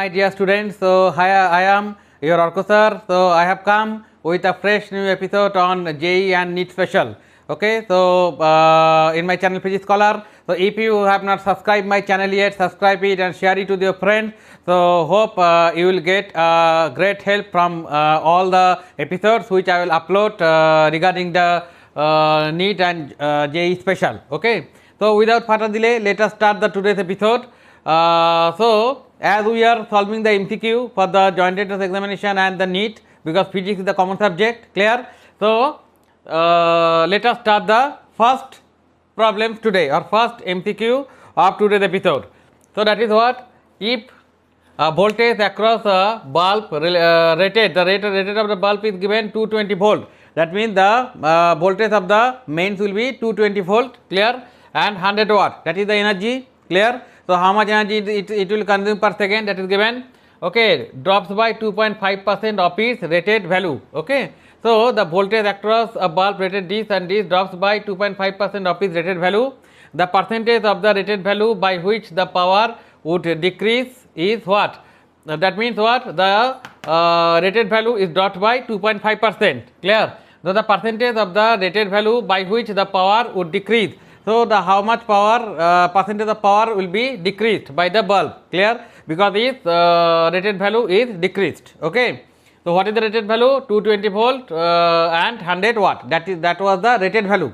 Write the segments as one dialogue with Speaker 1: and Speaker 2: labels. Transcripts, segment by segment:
Speaker 1: my dear students. So I am your Arka sir. So I have come with a fresh new episode on JEE and NEET special. Okay, so in my channel Physics Scholar. So if you have not subscribed my channel yet, subscribe it and share it with your friends. So hope you will get great help from all the episodes which I will upload regarding the NEET and JEE special. Okay, so without further delay, let us start the today's episode. So as we are solving the MCQ for the joint entrance examination and the NEET, because physics is the common subject, clear. So let us start the first problem today, or first MCQ of today's episode. So that is what: if voltage across a bulb rated, the rated of the bulb is given 220 volt. That means the voltage of the mains will be 220 volt, clear, and 100 watt. That is the energy, clear. So how much energy it will consume per second, that is given. Okay, drops by 2.5% of its rated value. Okay, so the voltage across a bulb rated this and this drops by 2.5% of its rated value. The percentage of the rated value by which the power would decrease is what? That means what? The rated value is dropped by 2.5%, clear. So the percentage of the rated value by which the power would decrease. So the how much power, percentage of power will be decreased by the bulb, clear, because its rated value is decreased. Okay, so what is the rated value? 220 volt and 100 watt. That was the rated value.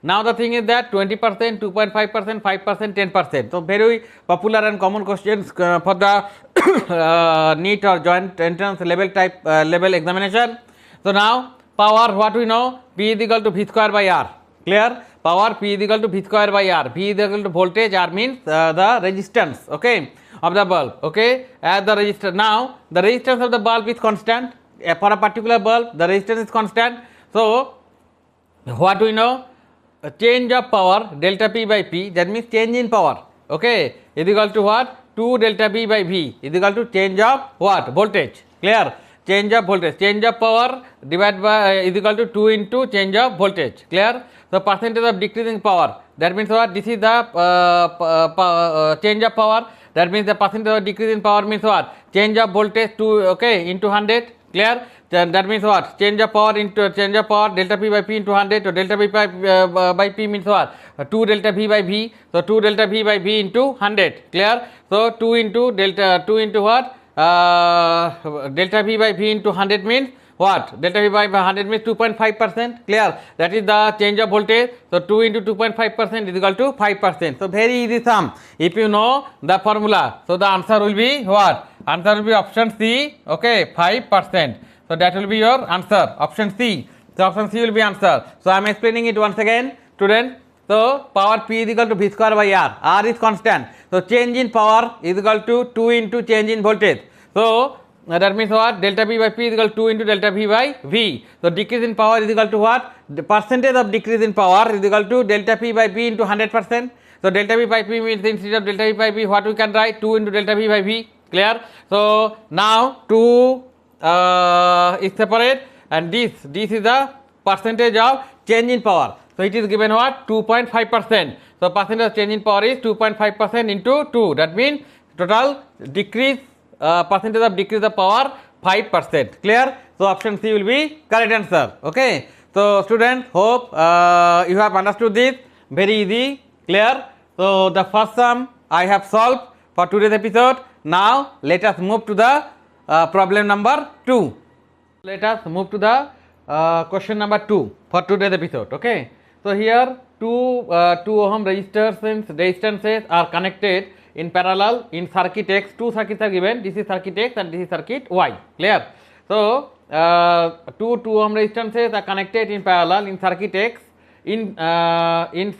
Speaker 1: Now the thing is that 20%, 2.5%, 5%, 10%. So very popular and common questions for the NEET or joint entrance level type level examination. So now power, what we know, P is equal to V square by R, clear. Power P is equal to V square by R. V is equal to voltage, R means the resistance, okay, of the bulb. Okay, as the resistance. Now the resistance of the bulb is constant. For a particular bulb, the resistance is constant. So what we know, a change of power delta P by P, that means change in power, okay, is equal to what? 2 delta P by V is equal to change of what? Voltage, clear. Change of voltage, change of power divided by is equal to 2 into change of voltage, clear. So percentage of decreasing power, that means what? This is the change of power, that means the percentage of decrease in power means what? Change of voltage to, okay, into 100, clear. That means what? Change of power into change of power delta P by P into 100. So delta P by P means what? 2 delta V by V. So 2 delta V by V into 100, clear. So 2 into delta, 2 into what? Delta V by V into 100 means what? Delta V by 100 means 2.5%, clear. That is the change of voltage. So 2 into 2.5% is equal to 5%. So very easy sum. If you know the formula, so the answer will be what? Answer will be option C, okay, 5%. So that will be your answer, option C. So option C will be answer. So I am explaining it once again, student. So power P is equal to V square by R. R is constant. So change in power is equal to 2 into change in voltage. So that means what? Delta P by P is equal to 2 into delta V by V. So decrease in power is equal to what? The percentage of decrease in power is equal to delta P by P into 100%. So delta V by P means instead of delta V by P, what we can write? 2 into delta V by V, clear. So now 2 is separate, and this is the percentage of change in power. So it is given what? 2.5%. So percentage of change in power is 2.5% into 2. That means total decrease, percentage of decrease of power 5%, clear. So option C will be correct answer. Okay, so students, hope you have understood this. Very easy, clear. So the first sum I have solved for today's episode. Now let us move to the problem number 2. Let us move to the question number 2 for today's episode. Okay, so here two ohm resistances are connected in parallel in circuit X. Two circuits are given. This is circuit X and this is circuit Y, clear. So 2 ohm resistances are connected in parallel in circuit X in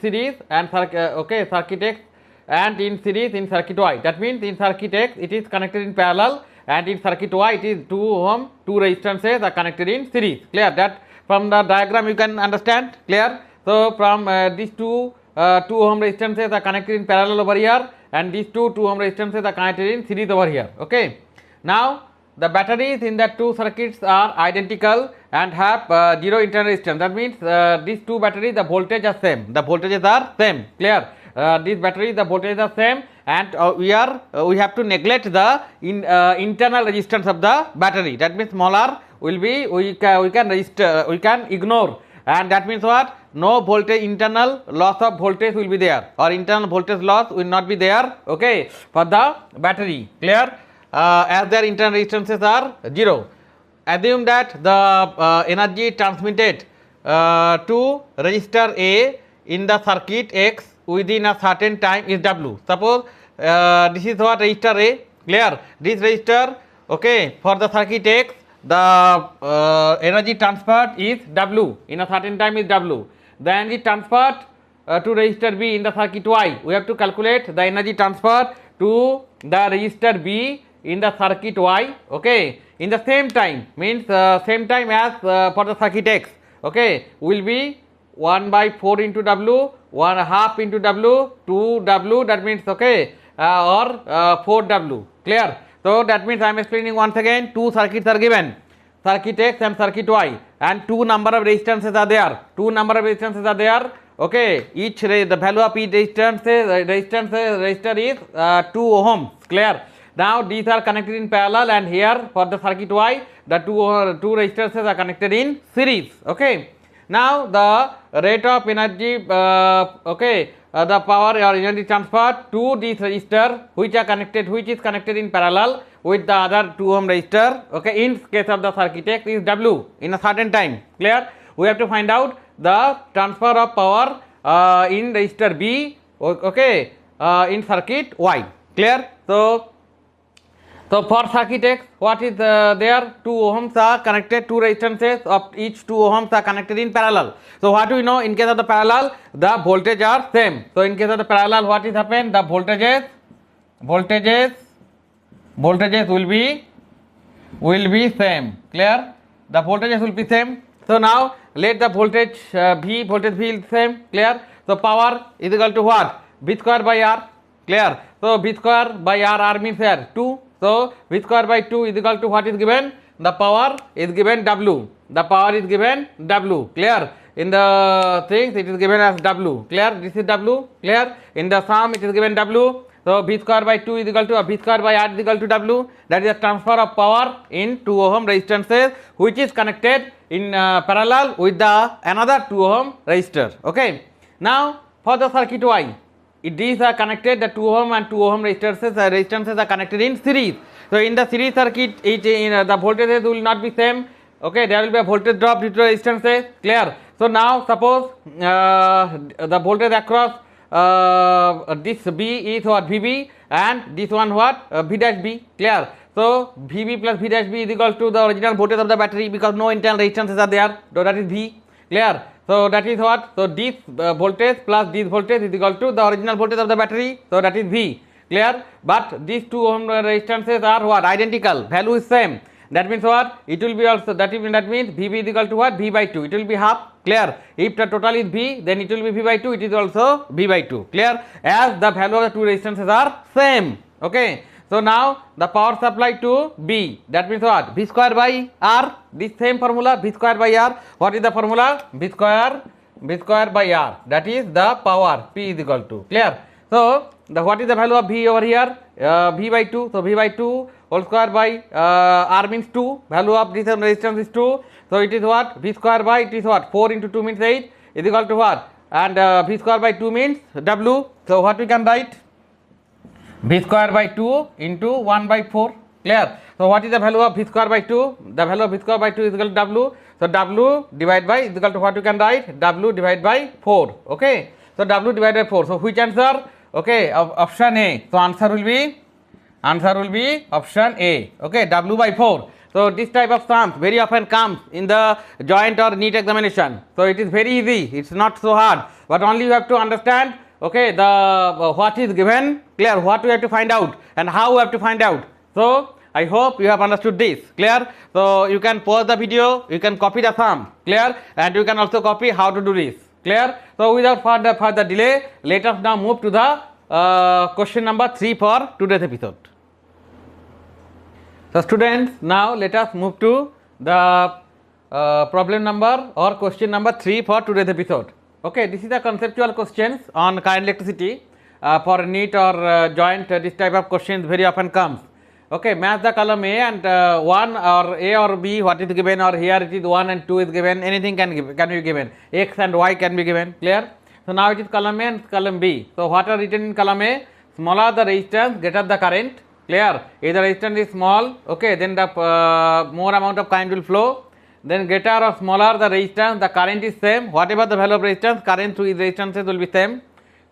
Speaker 1: series and circuit X and in series in circuit Y. That means in circuit X it is connected in parallel, and in circuit Y it is 2 ohm, 2 resistances are connected in series, clear. That from the diagram you can understand, clear. So from these two ohm resistances are connected in parallel over here, and these two ohm resistances are connected in series over here. Okay, now the batteries in the two circuits are identical and have zero internal resistance. That means these two batteries, the voltage are same, the voltages are same, clear. this battery the voltage are same, and we have to neglect the internal resistance of the battery. That means small r will be we can ignore, and that means what? No voltage, internal loss of voltage will be there, or internal voltage loss will not be there, okay, for the battery. Clear? As their internal resistances are 0. Assume that the energy transmitted to resistor A in the circuit X within a certain time is W. Suppose this is what resistor A. Clear? This resistor, okay, for the circuit X the energy transferred is W, in a certain time is W. The energy transferred to resistor B in the circuit Y, we have to calculate the energy transfer to the resistor B in the circuit Y, okay, in the same time, means same time as for the circuit X, okay, will be 1 by 4 into W, 1/2 into W, 2W, that means, okay, or 4W. Clear? So that means I am explaining once again, two circuits are given, circuit X and circuit Y, and two number of resistances are there. Okay, each the value of each resistor is 2 ohms. Clear? Now these are connected in parallel, and here for the circuit Y the two resistors are connected in series. Okay. Now the rate of energy, the power or energy transfer to this resistor which is connected in parallel with the other 2 ohm resistor, okay, in case of the circuit X is W in a certain time. Clear? We have to find out the transfer of power in resistor B, okay, in circuit Y. Clear? So for circuit X, what is there? 2 ohms are connected, two resistances of each 2 ohms are connected in parallel. So what do we know? In case of the parallel, the voltage are same. So in case of the parallel, what is happened? The voltages will be same. Clear? The voltages will be same. So now let the voltage V is same. Clear? So power is equal to what? V square by R. Clear? So V square by R means here 2. So V square by 2 is equal to what is given? The power is given W. The power is given W. Clear? In the things it is given as W. Clear? This is W. Clear? In the sum it is given W. So V square by 2 is equal to V square by R is equal to W. That is the transfer of power in 2 ohm resistances which is connected in parallel with the another 2 ohm resistor. Okay. Now for the circuit Y, these are connected, the 2 ohm and 2 ohm resistances are connected in series. So in the series circuit, the voltages will not be same. Okay, there will be a voltage drop due to resistances. Clear? So now suppose the voltage across this B is what? VB, and this one what? V dash B. Clear? So VB plus V dash B is equal to the original voltage of the battery, because no internal resistances are there. So that is V. Clear? So that is what? So this voltage plus this voltage is equal to the original voltage of the battery. So that is V. Clear? But these 2 ohm resistances are what? Identical. Value is same. That means what? It will be also, that means VB is equal to what? V by 2. It will be half. Clear? If the total is V, then it will be V by 2. It is also V by 2. Clear? As the value of the two resistances are same. Okay. So now the power supply to B, that means what? V square by R. This same formula, V square by R. What is the formula? V square by R. That is the power. P is equal to. Clear? So what is the value of V over here? V by 2. So V by 2 whole square by R means 2. Value of this resistance is 2. So it is what? V square by, it is what? 4 into 2 means 8 is equal to what? And V square by 2 means W. So what we can write? V square by 2 into 1 by 4. Clear? So what is the value of V square by 2? The value of V square by 2 is equal to W. So W divided by is equal to what you can write? W divided by 4. Okay. So W divided by 4. So which answer? Okay, option A. So answer will be option A. Okay, W by 4. So this type of sums very often comes in the joint or NEET examination. So it is very easy. It's not so hard. But only you have to understand, okay, the what is given. Clear? What we have to find out and how we have to find out. So I hope you have understood this. Clear? So you can pause the video, you can copy the sum. Clear? And you can also copy how to do this. Clear? So without further delay, let us now move to the question number 3 for today's episode. So students, now let us move to the problem number or question number 3 for today's episode. Okay, this is the conceptual questions on current electricity for NEET or joint. This type of questions very often comes. Okay, match the column A and 1 or A or B, what is given, or here it is 1 and 2 is given, anything can be given, X and Y can be given, clear. So now it is column A and column B. So what are written in column A? Smaller the resistance, greater the current, clear. If the resistance is small, okay, then the more amount of current will flow. Then greater or smaller the resistance, the current is same, whatever the value of resistance, current through resistances will be same,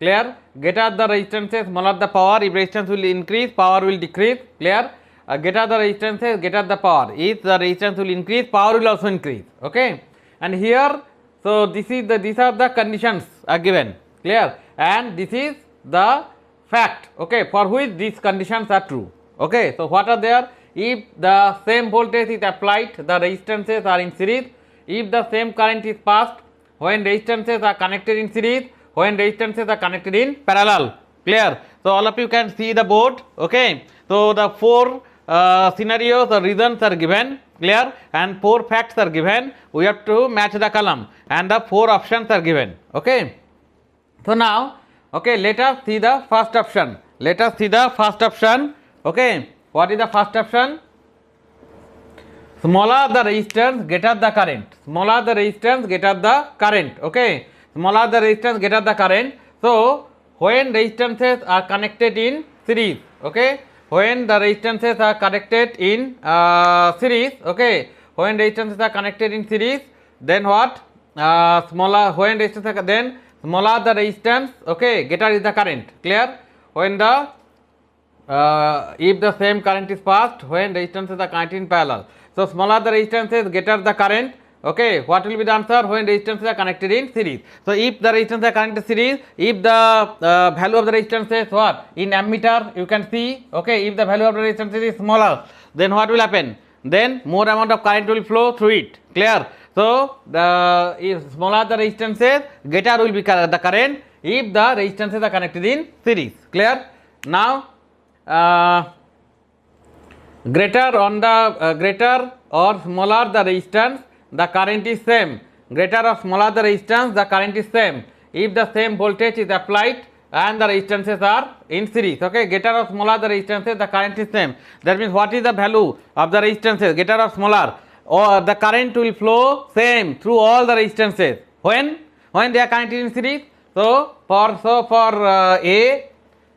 Speaker 1: clear. Greater the resistances, smaller the power. If resistance will increase, power will decrease, clear. Greater the resistances, greater the power. If the resistance will increase, power will also increase, okay. And here, so these are the conditions are given, clear, and this is the fact, okay, for which these conditions are true, okay. So what are there? If the same voltage is applied, the resistances are in series. If the same current is passed, when resistances are connected in series, when resistances are connected in parallel, clear. So all of you can see the board, okay. So the 4 scenarios or reasons are given, clear, and 4 facts are given. We have to match the column and the 4 options are given, okay. So now, okay, let us see the first option. Let us see the first option, okay. What is the first option? Smaller the resistance, greater the current. Smaller the resistance, greater the current, okay. Smaller the resistance, greater the current. So when resistances are connected in series, okay, when the resistances are connected in series, okay, when resistances are connected in series, then what? Smaller, when resistance are, then smaller the resistance, okay, greater is the current, clear. When the if the same current is passed, when resistances are connected in parallel. So smaller the resistances, greater the current, okay. What will be the answer? When resistances are connected in series. So if the resistances are connected in series, if the value of the resistances what? In ammeter you can see, okay, if the value of the resistances is smaller, then what will happen? Then more amount of current will flow through it, clear. So the if smaller the resistances, greater will be the current if the resistances are connected in series, clear. Now greater on the greater or smaller the resistance, the current is same. Greater or smaller the resistance, the current is same if the same voltage is applied and the resistances are in series, okay. Greater or smaller the resistances, the current is same. That means what is the value of the resistances, greater or smaller, or the current will flow same through all the resistances when they are connected in series. So for A,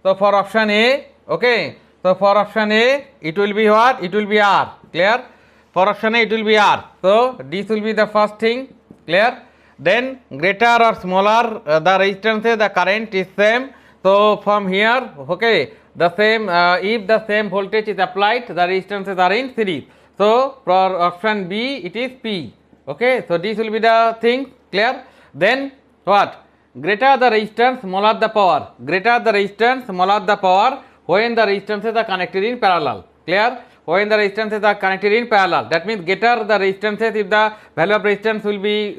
Speaker 1: so for option A, okay, so for option A it will be what? It will be R, clear. For option A it will be R. So this will be the first thing, clear. Then greater or smaller the resistances, the current is same. So from here, okay, the same if the same voltage is applied, the resistances are in series. So for option B it is P, okay. So this will be the thing, clear. Then what? Greater the resistance, smaller the power. Greater the resistance, smaller the power when the resistances are connected in parallel, clear. When the resistances are connected in parallel, that means greater the resistances, if the value of resistance will be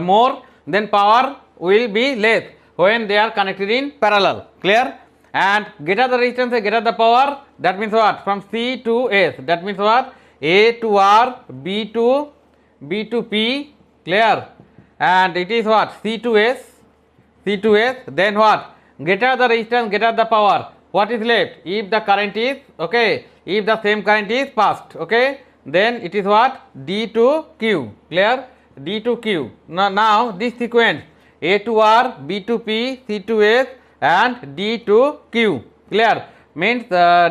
Speaker 1: more, then power will be less when they are connected in parallel, clear. And greater the resistance, greater the power, that means what? From C to S, that means what? A to R, B to P, clear. And it is what? C to S, then what? Greater the resistance, greater the power. What is left? If the current is, okay, if the same current is passed, okay, then it is what? D to Q, clear. D to Q. Now this sequence A to R, B to P, C to S and D to Q, clear, means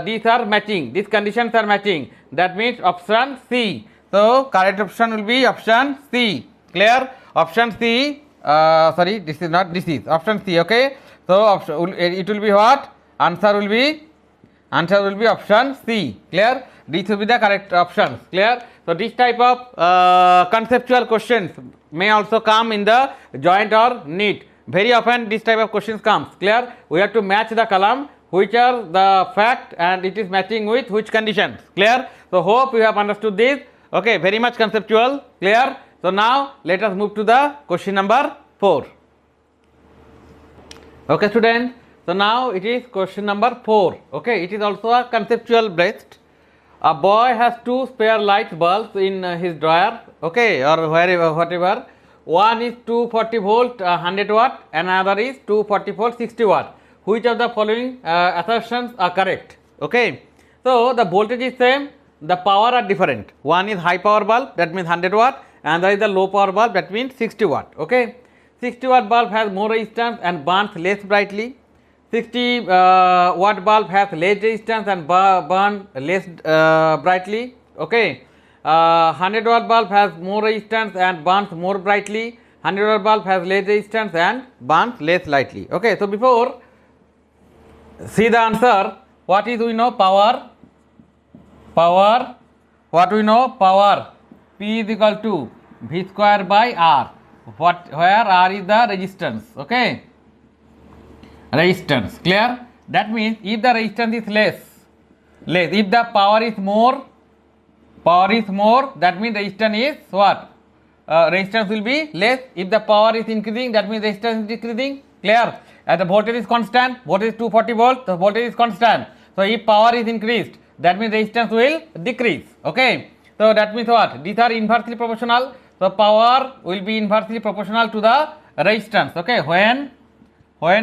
Speaker 1: these are matching, these conditions are matching, that means option C. So correct option will be option C, clear. Option C, sorry, this is not, this is option C, okay. So option, it will be what? Answer will be option C, clear. This will be the correct options, clear. So this type of conceptual questions may also come in the joint or NEET. Very often this type of questions comes, clear. We have to match the column which are the fact and it is matching with which conditions, clear. So hope you have understood this, okay, very much conceptual, clear. So now let us move to the question number 4. Okay students, so now it is question number 4, okay. It is also a conceptual based. A boy has 2 spare light bulbs in his drawer, okay, or wherever, whatever. one is 240 volt 100 watt and another is 240 volt 60 watt. Which of the following assertions are correct? Okay, so the voltage is same, the power are different. One is high power bulb, that means 100 watt, and there is the low power bulb, that means 60 watt. Okay, 60 watt bulb has more resistance and burns less brightly. 60 watt bulb has less resistance and burn less brightly. Okay, 100 watt bulb has more resistance and burns more brightly. 100 watt bulb has less resistance and burns less lightly. Okay, so before see the answer, what is we know? Power. What we know? Power. P is equal to V square by R. Where R is the resistance. Okay, resistance. Clear? That means if the resistance is less, if the power is more, that means resistance is what? Resistance will be less. If the power is increasing, that means resistance is decreasing. Clear? As the voltage is constant, voltage is 240 volt, the voltage is constant. So if power is increased, that means resistance will decrease. Okay, so that means what? These are inversely proportional. So power will be inversely proportional to the resistance. Okay, when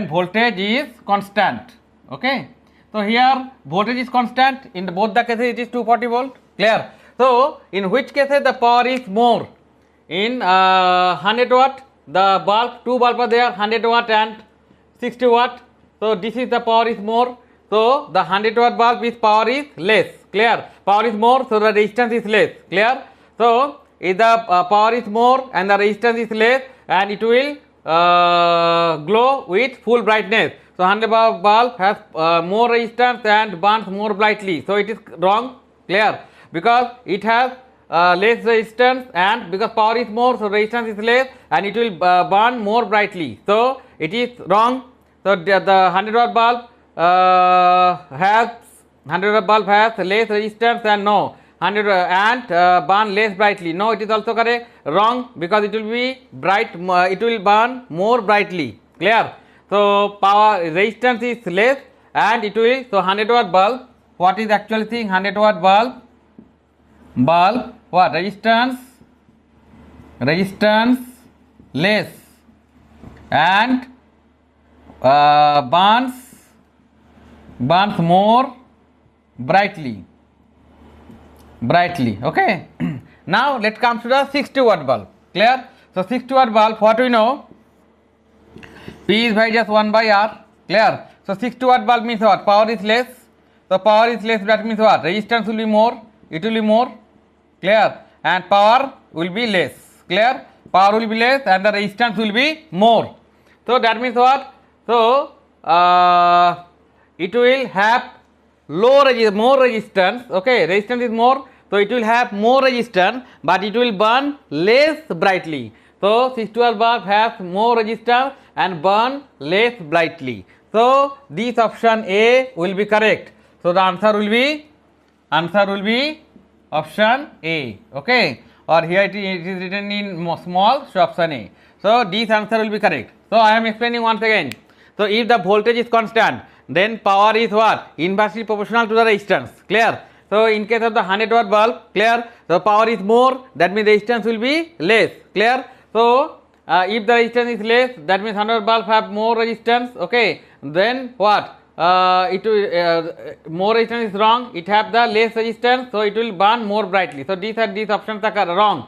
Speaker 1: voltage is constant. Okay, so here voltage is constant, in both the cases it is 240 volt. Clear? So in which cases the power is more? In 100 watt, the bulb, two bulbs are there, 100 watt and 60 watt. So this is the power is more. So the 100 watt bulb is power is less. Clear? Power is more, so the resistance is less. Clear? So if the power is more and the resistance is less, and it will glow with full brightness. So 100 watt bulb has more resistance and burns more brightly. So it is wrong. Clear? Because it has less resistance, and because power is more, so resistance is less and it will burn more brightly. So it is wrong. So the 100 watt bulb has less resistance and no 100 and burn less brightly. No, it is also correct. Wrong, because it will be bright, it will burn more brightly. Clear? So power resistance is less and it will, so 100 watt bulb, what is actually thing? 100 watt bulb what? Resistance less and burns more brightly. Okay. Now let's come to the 60 watt bulb. Clear? So 60 watt bulb, what we know? P is by just 1 by R. Clear? So 60 watt bulb means what? Power is less. So power is less, that means what? Resistance will be more, it will be more. Clear? And power will be less. Clear? Power will be less and the resistance will be more. So that means what? So it will have more resistance. Okay, resistance is more, so it will have more resistance, but it will burn less brightly. So 60 watt bulb has more resistance and burn less brightly. So this option A will be correct. So the answer will be option A. Okay, or here it is written in small, so option A. So this answer will be correct. So I am explaining once again. So if the voltage is constant, then power is what? Inversely proportional to the resistance. Clear? So in case of the 100 watt bulb, clear, the power is more, that means resistance will be less. Clear? So if the resistance is less, that means 100 watt bulb have more resistance. Okay, then what? It will more resistance is wrong, it have the less resistance, so it will burn more brightly. So these options are wrong.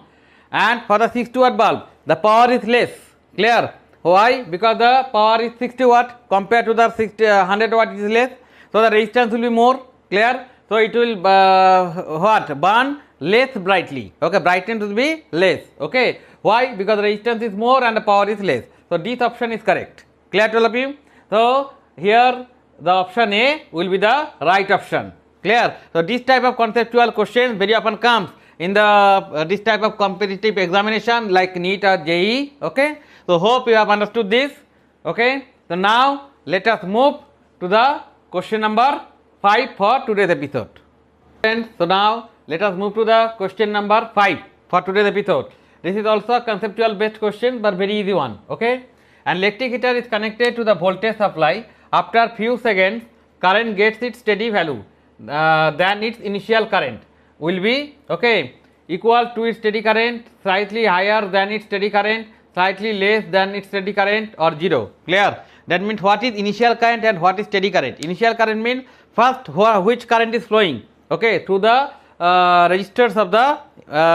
Speaker 1: And for the 60 watt bulb, the power is less. Clear? Why? Because the power is 60 watt compared to the 100 watt is less, so the resistance will be more. Clear? So it will burn less brightly. Okay, brightness will be less. Okay, why? Because the resistance is more and the power is less. So this option is correct. Clear to all of you? So here the option A will be the right option. Clear? So this type of conceptual questions very often comes in the this type of competitive examination like NEET or JEE. Okay, so hope you have understood this. Okay, so now let us move to the question number 5 for today's episode. Friends, so now let us move to the question number 5 for today's episode. This is also a conceptual based question but very easy one. Okay, an electric heater is connected to the voltage supply. After few seconds, current gets its steady value than its initial current will be, okay, equal to its steady current, slightly higher than its steady current, slightly less than its steady current or 0. Clear? That means what is initial current and what is steady current. Initial current means first which current is flowing, okay, through the resistors of the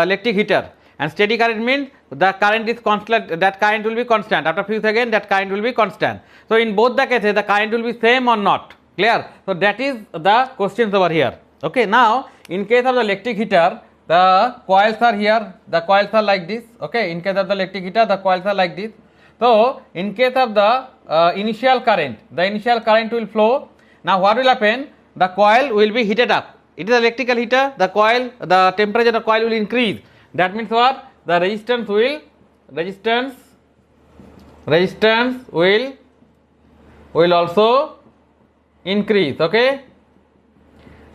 Speaker 1: electric heater, and steady current means the current is constant, that current will be constant, after few seconds that current will be constant. So in both the cases the current will be same or not. Clear? So that is the questions over here. Okay, now in case of the electric heater, the coils are here, the coils are like this. Okay, in case of the electric heater, the coils are like this. So in case of the initial current, the initial current will flow. Now what will happen? The coil will be heated up. It is electrical heater, the coil, the temperature of the coil will increase. That means what? The resistance will also increase. Okay,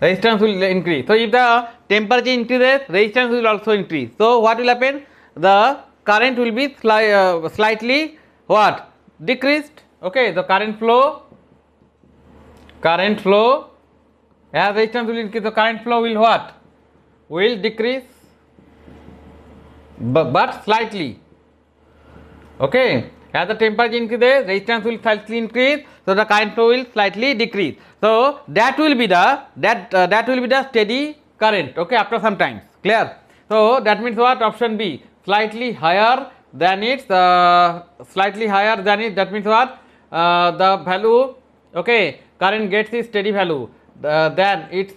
Speaker 1: resistance will increase. So if the temperature increases, resistance will also increase. So what will happen? The current will be slightly what? Decreased. Okay, the current flow as resistance will increase, the current flow will what? Will decrease, but slightly. Okay, as the temperature increases, resistance will slightly increase, so the current flow will slightly decrease. So that will be the steady current. Okay, after some time. Clear? So that means what? Option B, slightly higher than its that means what? The value, okay, current gets its steady value than its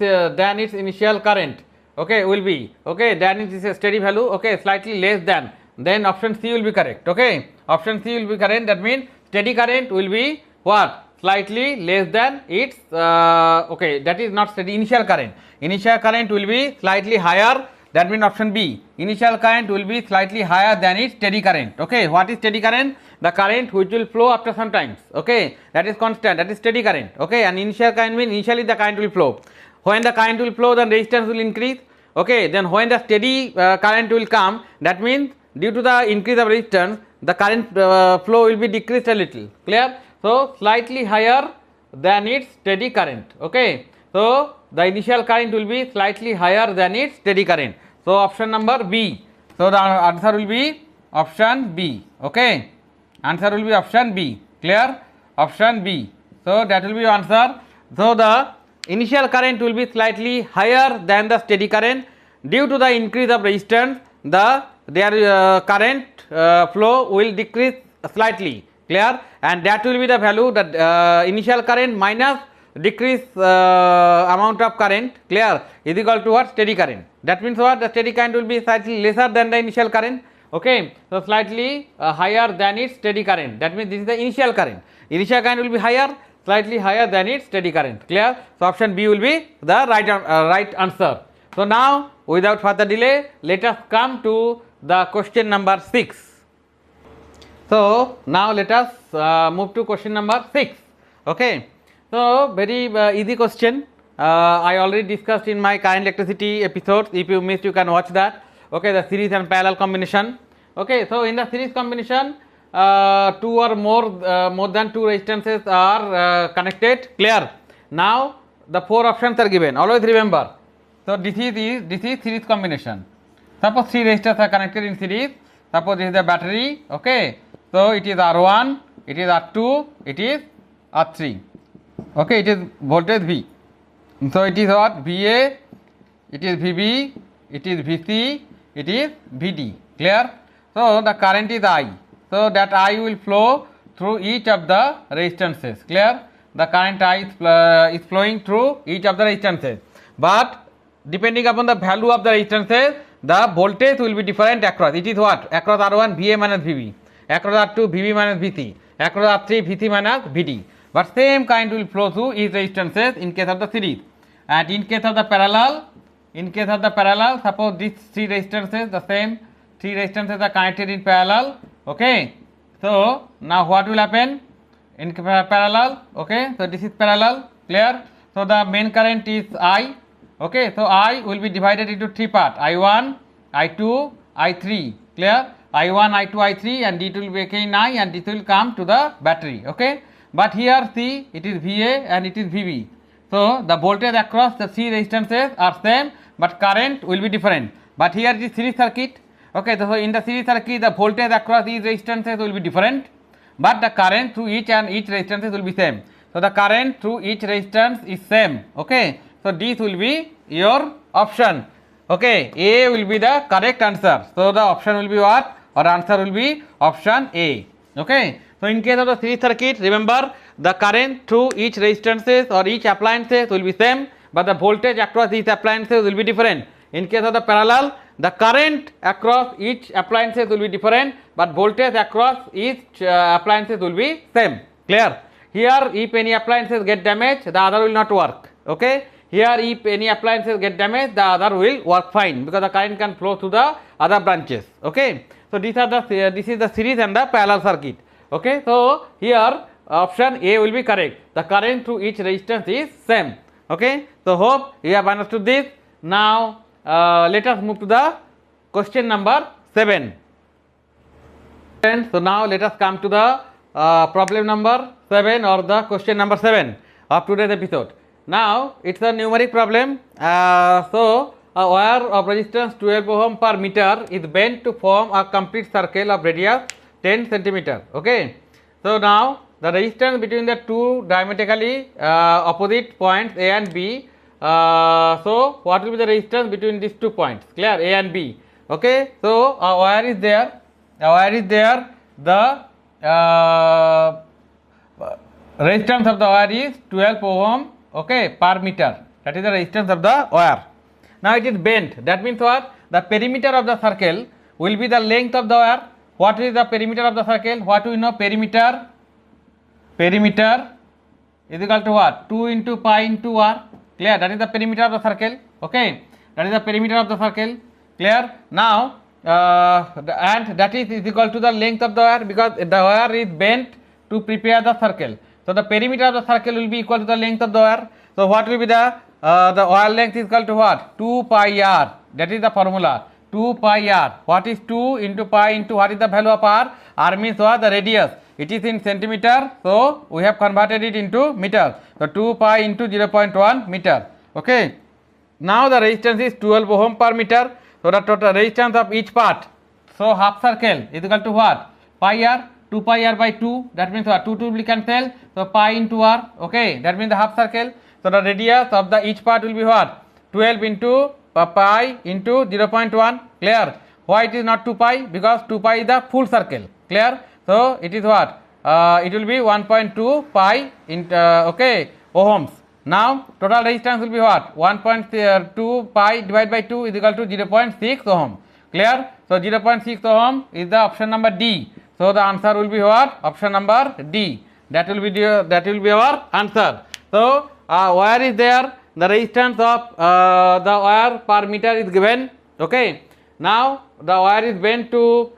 Speaker 1: initial current, okay, will be, okay, than its steady value, okay, slightly less than, then option C will be correct. Okay, option C will be correct. That means steady current will be what? Slightly less than its okay, that is not steady initial current. Initial current will be slightly higher. That means option B, initial current will be slightly higher than its steady current. Okay, what is steady current? The current which will flow after some times. Okay, that is constant, that is steady current. Okay, and initial current means initially the current will flow. When the current will flow, then resistance will increase. Okay, then when the steady current will come, that means due to the increase of resistance, the current flow will be decreased a little. Clear? So slightly higher than its steady current. Okay, so the initial current will be slightly higher than its steady current. So option number B. So the answer will be option B. Okay, answer will be option B. Clear? Option B. So that will be answer. So the initial current will be slightly higher than the steady current. Due to the increase of resistance, their current flow will decrease slightly. Clear? And that will be the value, that initial current minus decrease amount of current, clear, is equal to what? Steady current. That means what? The steady current will be slightly lesser than the initial current. Okay, so slightly higher than its steady current. That means this is the initial current. Initial current will be higher, slightly higher than its steady current. Clear? So option B will be the right answer. So now without further delay, let us come to the question number 6. So now let us move to question number 6. Okay, so very easy question. I already discussed in my current electricity episodes. If you missed, you can watch that. Okay, the series and parallel combination. Okay, so in the series combination, two or more than two resistances are connected. Clear? Now the four options are given. Always remember. So this is series combination. Suppose three resistors are connected in series. Suppose this is the battery. Okay, so it is R1, it is R2, it is R3. Okay, it is voltage V. So it is what? VA, it is VB, it is VC, it is VD. Clear? So the current is I. So that I will flow through each of the resistances. Clear? The current I is flowing through each of the resistances. But depending upon the value of the resistances, the voltage will be different across. It is what? Across R1, VA minus VB. Across R2, VB minus VC. Across R3, VC minus VD. But same current will flow through each resistances in case of the series. And in case of the parallel, suppose these three resistances, the same three resistances are connected in parallel. Okay, so now what will happen in parallel? Okay, so this is parallel. Clear? So the main current is I. Okay, so I will be divided into three parts: I1, I2, I3. Clear? I1, I2, I3, and it will be again I, and it will come to the battery. Okay, but here see, it is VA and it is VB. So the voltage across the three resistances are same, but current will be different. But here it is series circuit. Okay, so in the series circuit the voltage across these resistances will be different, but the current through each resistance will be same. So the current through each resistance is same. Okay, so this will be your option. Okay, A will be the correct answer. So the option will be what? Or answer will be option A. Okay, so in case of the series circuit, remember the current through each resistances or each appliances will be same, but the voltage across each appliances will be different. In case of the parallel, the current across each appliances will be different, but voltage across each appliances will be same. Clear? Here if any appliances get damaged, the other will not work. Okay, here if any appliances get damaged, the other will work fine, because the current can flow through the other branches. Okay, so these are the this is the series and the parallel circuit. Okay, so here option A will be correct. The current through each resistance is same. Okay, so hope you have understood this. Now let us move to the question number 7. So now let us come to the problem number 7 or the question number 7 of today's episode. Now it's a numeric problem. So a wire of resistance 12 ohm per meter is bent to form a complete circle of radius 10 centimeter. Okay, so now the resistance between the two diametrically opposite points A and B. So what will be the resistance between these 2 points? Clear? A and B. Okay, so a wire is there. The resistance of the wire is 12 ohm. Okay, per meter. That is the resistance of the wire. Now it is bent. That means what? The perimeter of the circle will be the length of the wire. What is the perimeter of the circle? What do we know? Perimeter is equal to what? 2 into pi into r. Clear? That is the perimeter of the circle. Okay, that is the perimeter of the circle. Clear? Now and that is equal to the length of the wire, because the wire is bent to prepare the circle. So the perimeter of the circle will be equal to the length of the wire. So what will be the wire length is equal to what? 2 pi r. That is the formula. 2 pi r. What is 2 into pi into what is the value of r? R means what? The radius. It is in centimeter, so we have converted it into meter. So 2 pi into 0.1 meter. Okay. Now the resistance is 12 ohm per meter. So the total resistance of each part. So half circle is equal to what? Pi r. 2 pi r by 2. That means what? 2 will be cancelled. So pi into r. Okay. That means the half circle. So the radius of the each part will be what? 12 into pi into 0.1. Clear? Why it is not 2 pi? Because 2 pi is the full circle. Clear? So it is what? It will be 1.2 pi in okay, ohms. Now total resistance will be what? 1.2 pi divided by 2 is equal to 0.6 ohm. Clear? So 0.6 ohm is the option number D. So the answer will be what? Option number D. That will be our answer. So wire is there. The resistance of the wire per meter is given. Okay. Now the wire is bent to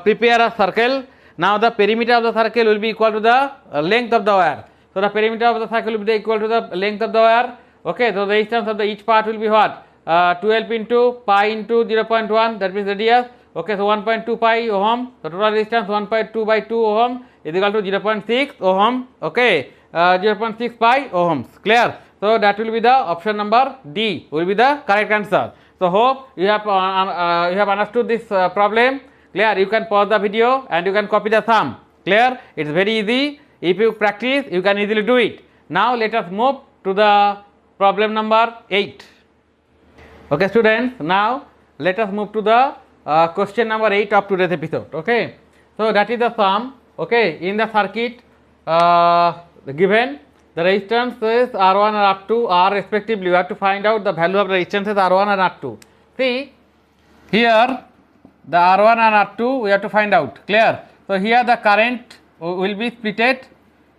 Speaker 1: prepare a circle. Now the perimeter of the circle will be equal to the length of the wire. So the perimeter of the circle will be equal to the length of the wire. Okay, so the resistance of the each part will be what? 12 into pi into 0.1, that means radius. Okay, so 1.2 pi ohm. The total resistance 1.2 by 2 ohm is equal to 0.6 ohm. Okay, 0.6 pi ohms. Clear? So that will be the option number D will be the correct answer. So hope you have understood this problem. Clear? You can pause the video and you can copy the sum. Clear? It's very easy. If you practice, you can easily do it. Now let us move to the problem number 8. Okay, students. Now let us move to the question number 8 of today's episode. Okay, so that is the sum. Okay, in the circuit given the resistances R1 and R2 are respectively. You have to find out the value of the resistances R1 and R2. See here the R1 and R2 we have to find out. Clear? So here the current will be splitted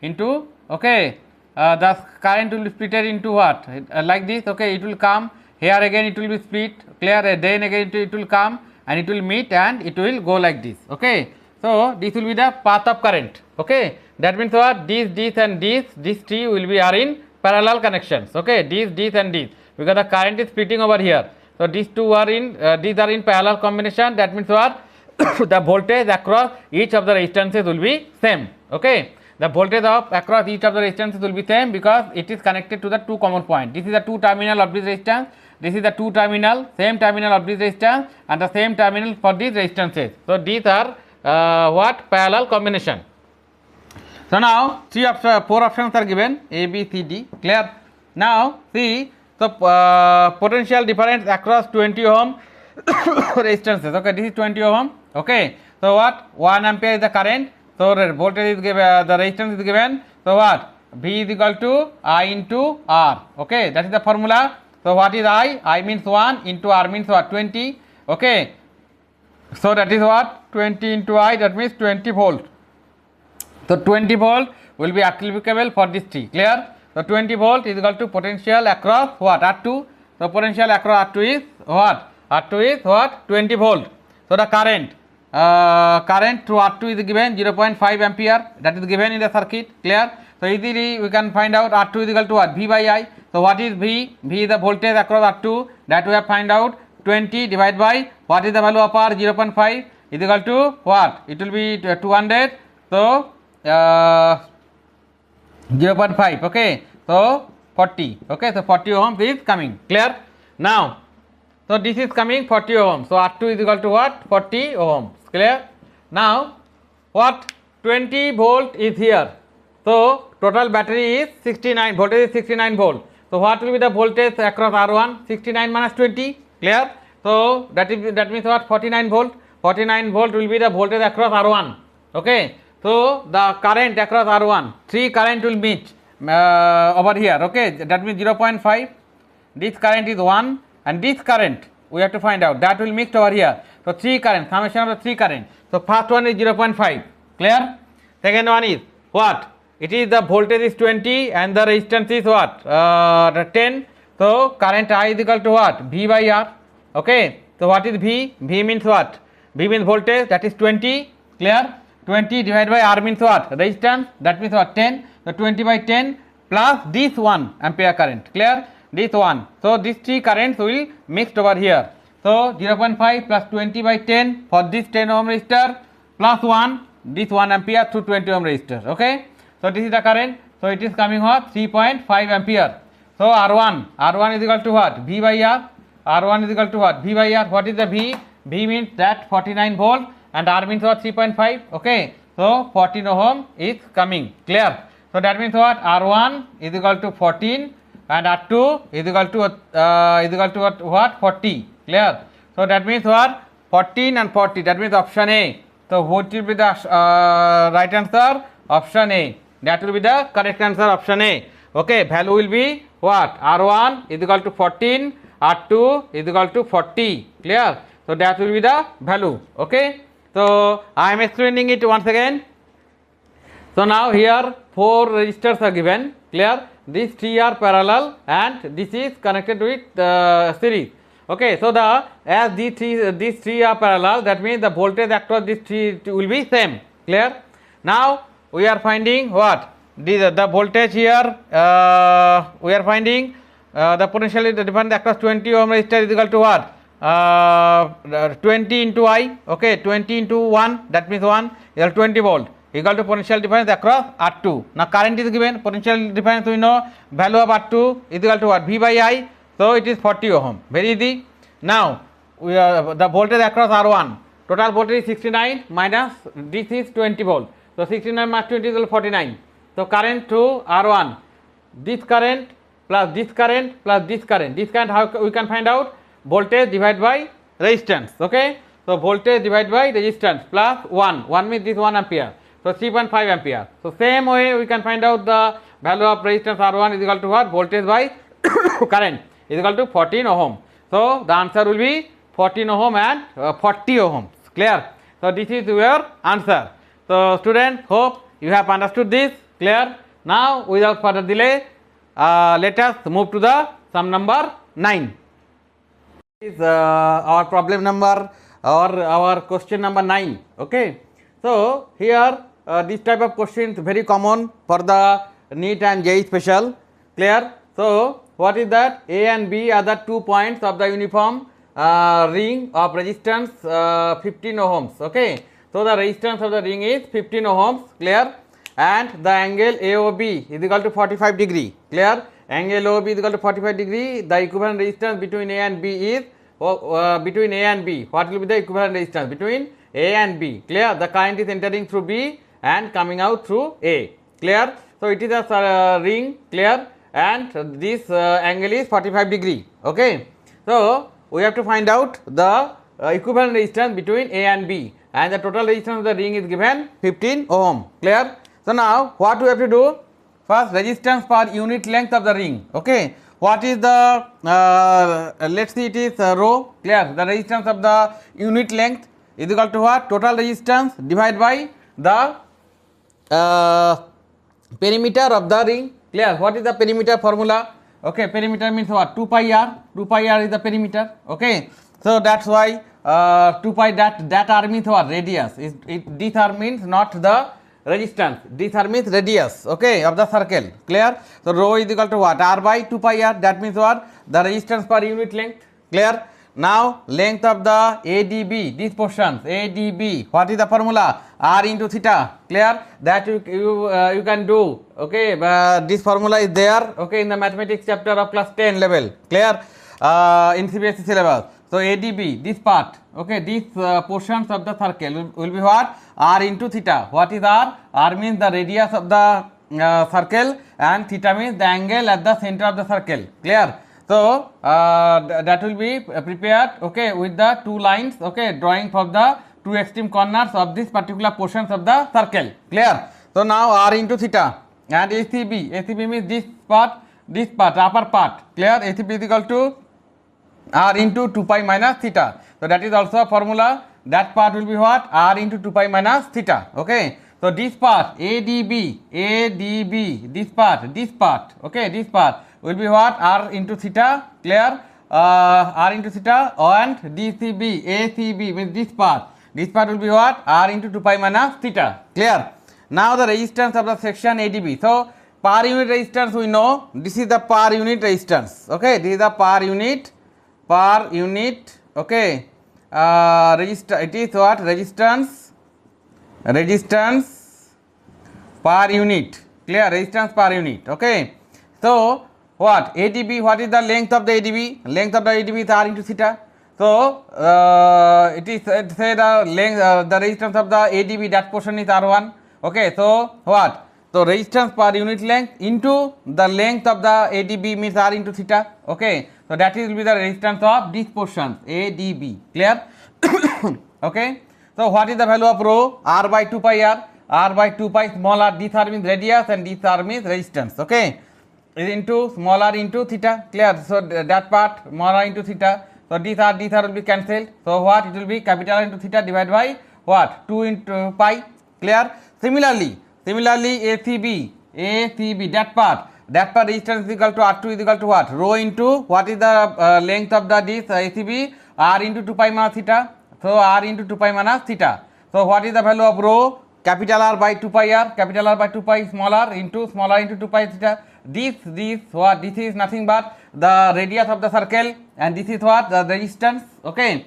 Speaker 1: into, okay, the current will be splitted into what? Like this. Okay, it will come here again, it will be split. Clear? Then again it will come and it will meet and it will go like this. Okay, so this will be the path of current. Okay, that means what? This and these three will be are in parallel connections. Okay, this and this, because the current is splitting over here. So these two are in these are in parallel combination. That means what? The voltage across each of the resistances will be same. Okay, the voltage of across each of the resistances will be same because it is connected to the two common point. This is the two terminal of this resistance. this is the two terminal, same terminal of this resistance and the same terminal for these resistances. So these are what? Parallel combination. So now four options are given, A, B, C, D, clear. Now see, so potential difference across 20 ohm resistances, okay, this is 20 ohm, okay. So what? 1 ampere is the current, so the voltage is given, the resistance is given, so what? V is equal to I into R, okay, that is the formula. So what is I? I means 1 into R means what? 20, okay. So that is what? 20 into I, that means 20 volt. So 20 volt will be applicable for this tree, clear? So 20 volt is equal to potential across what? R2. So potential across R2 is what? R2 is what? 20 volt. So the current through R2 is given 0.5 ampere, that is given in the circuit, clear? So easily we can find out R2 is equal to what? V by I. So what is V? V is the voltage across R2, that we have find out. 20 divided by what is the value of R? 0.5 is equal to what? It will be 200. So 0.5, okay, so 40, okay, so 40 ohms is coming, clear. Now so this is coming 40 ohms, so R2 is equal to what? 40 ohms, clear. Now what? 20 volt is here, so total battery is 69, voltage is 69 volt. So what will be the voltage across R1? 69 minus 20, clear. So that means what? 49 volt. 49 volt will be the voltage across R1, okay. So the current across R1, 3 current will meet over here, okay, that means 0.5, this current is 1 and this current we have to find out, that will mix over here. So 3 current, summation of the 3 current. So first one is 0.5, clear. Second one is what? It is the voltage is 20 and the resistance is what? 10. So current I is equal to what? V by R, okay. So what is V? V means what? V means voltage, that is 20, clear. 20 divided by R means what? Resistance, that means what? 10. So 20 by 10 plus this 1 ampere current, clear? This one. So these 3 currents will mixed over here. So 0.5 plus 20 by 10 for this 10 ohm resistor plus 1, this 1 ampere through 20 ohm resistor, okay. So this is the current. So it is coming what? 3.5 ampere. So R1 is equal to what? V by R. R1 is equal to what? V by R. What is the V? V means that 49 volt and R means what? 3.5, okay. So 14 ohm is coming, clear. So that means what? R1 is equal to 14 and R2 is equal to what? 40, clear. So that means what? 14 and 40, that means option A. So what will be the right answer? Option A. That will be the correct answer, option A, okay. Value will be what? R1 is equal to 14, R2 is equal to 40, clear. So that will be the value, okay. So I am explaining it once again. So now here 4 resistors are given, clear. These 3 are parallel and this is connected with series, okay. So as these three are parallel, that means the voltage across these 3 will be same, clear. Now we are finding what? The voltage here, we are finding the potential difference across 20 ohm resistor is equal to what? 20 into I, okay, 20 into 1, that means 1 is 20 volt equal to potential difference across R2. Now current is given, potential difference we know, value of R2 is equal to what? V by I, so it is 40 ohm, very easy. Now we are the voltage across R1, total voltage is 69 minus this is 20 volt, so 69 minus 20 is 49. So current through R1, this current plus this current plus this current, how we can find out? Voltage divided by resistance, okay. So voltage divided by resistance plus 1 means this 1 ampere, so 3.5 ampere. So same way we can find out the value of resistance R1 is equal to what? Voltage by current is equal to 14 ohm. So the answer will be 14 ohm and 40 ohms, clear. So this is your answer. So students, hope you have understood this, clear. Now without further delay, let us move to the sum number 9. Is our problem number or our question number 9, okay. So here this type of questions very common for the NEET and JEE special, clear. So what is that? A and B are the 2 points of the uniform ring of resistance 15 ohms, okay. So the resistance of the ring is 15 ohms, clear, and the angle AOB is equal to 45 degree, clear, angle OB is equal to 45 degree, the equivalent resistance between A and B is between A and B. What will be the equivalent resistance between A and B? Clear? The current is entering through B and coming out through A. Clear? So it is a ring. Clear? And this angle is 45 degree. Okay. So we have to find out the equivalent resistance between A and B, and the total resistance of the ring is given 15 ohm. Clear? So now what we have to do? First, resistance per unit length of the ring. Okay. What is the let's see, it is rho. Clear? The resistance of the unit length is equal to what? Total resistance divided by the perimeter of the ring. Clear? What is the perimeter formula? Okay, perimeter means what? 2 pi r. 2 pi r is the perimeter. Okay. So that's why 2 pi that r means what? Radius. This r means not the resistance. This r means radius. Okay, of the circle. Clear? So rho is equal to what? R by 2 pi r. That means what? The resistance per unit length. Clear? Now length of the ADB, these portions ADB, what is the formula? R into theta. Clear? That you can do. Okay, this formula is there. Okay, in the mathematics chapter of class 10 level. Clear? In CBSE syllabus. So ADB, this part. Okay, these portions of the circle will be what? R into theta. What is R? R means the radius of the circle, and theta means the angle at the center of the circle. Clear? So that will be prepared, okay, with the two lines, okay, drawing from the two extreme corners of this particular portions of the circle. Clear? So now R into theta, and ACB means this part, upper part. Clear? ACB is equal to R into 2 pi minus theta. So that is also a formula. That part will be what? R into 2 pi minus theta. Okay. So this part ADB, this part, okay, this part will be what? R into theta. Clear? R into theta, and DCB, ACB means this part will be what? R into 2 pi minus theta. Clear? Now the resistance of the section ADB. So per unit resistance we know, this is the per unit resistance. Okay, this is the per unit, okay, it is what? Resistance per unit. Clear? Resistance per unit. Okay. So what? ADB, what is the length of the ADB? Length of the ADB is R into theta. So it is say the length, the resistance of the ADB, that portion is R1. Okay. So what? So resistance per unit length into the length of the ADB means R into theta. Okay. So that will be the resistance of this portion ADB. Clear? Okay. So what is the value of rho? R by 2 pi r. R by 2 pi, small r, this r means radius and this r means resistance. Okay. Into small r into theta. Clear? So that part small r into theta. So this r will be cancelled. So what? It will be capital R into theta divided by what? 2 into pi. Clear? Similarly ACB, that part resistance is equal to R2 is equal to what? Rho into what is the length of the this ACB? R into 2 pi minus theta. So R into 2 pi minus theta. So what is the value of rho? Capital R by 2 pi r, capital R by 2 pi small r into 2 pi theta. This is nothing but the radius of the circle, and this is what? The resistance. Okay.